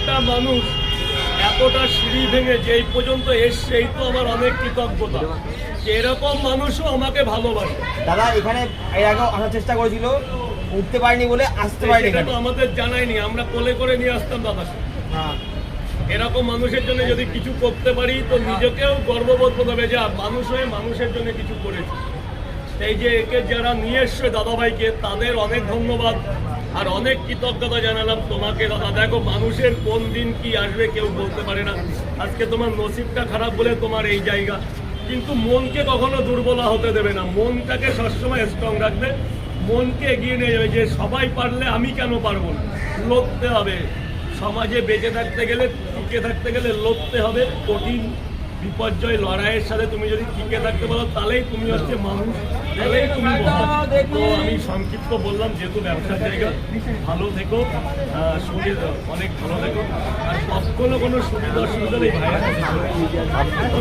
একটা মানুষ এতটা সিঁড়ি ভেঙে যেই পর্যন্ত এসছে, এই তো আমার অনেক কৃতজ্ঞতা। এরকম মানুষও আমাকে ভালোবাসে। দাদা এখানে এর আগেও আসার চেষ্টা করেছিল, উঠতে পারিনি বলে আসতে পারিনি। সেটা তো আমাদের জানায়নি, আমরা কোলে করে নিয়ে আসতাম দাদাকে। হ্যাঁ, এরকম মানুষের জন্য যদি কিছু করতে পারি তো নিজেকেও গর্ববোধ করতে হবে যে মানুষ হয়ে মানুষের জন্য কিছু করেছি। এই যে একে যারা নিয়ে এসছে দাদাভাইকে, তাদের অনেক ধন্যবাদ আর অনেক কৃতজ্ঞতা জানালাম তোমাকে দাদা। দেখো, মানুষের কোন দিন কি আসবে কেউ বলতে পারে না। আজকে তোমার নসিবটা খারাপ বলে তোমার এই জায়গা, কিন্তু মনকে কখনো দুর্বল হতে দেবে না। মনটাকে সবসময় স্ট্রং রাখবে, মনকে এগিয়ে নিয়ে যাবে যে সবাই পারলে আমি কেন পারবো না। লড়তে হবে, সমাজে বেঁচে থাকতে গেলে, টিকে থাকতে গেলে লড়তে হবে। কঠিন বিপর্যয় লড়াইয়ের সাথে তুমি যদি টিকে থাকতে পারো, তাহলেই তুমি হচ্ছে মানুষ, তাহলেই তুমি মহান। তো আমি সংক্ষিপ্ত বললাম, যেহেতু ব্যবসার জায়গা। ভালো থেকো, শরীর অনেক ভালো থেকো, আর কখনো কোনো সুবিধা অসুবিধা নেই ভাইয়ের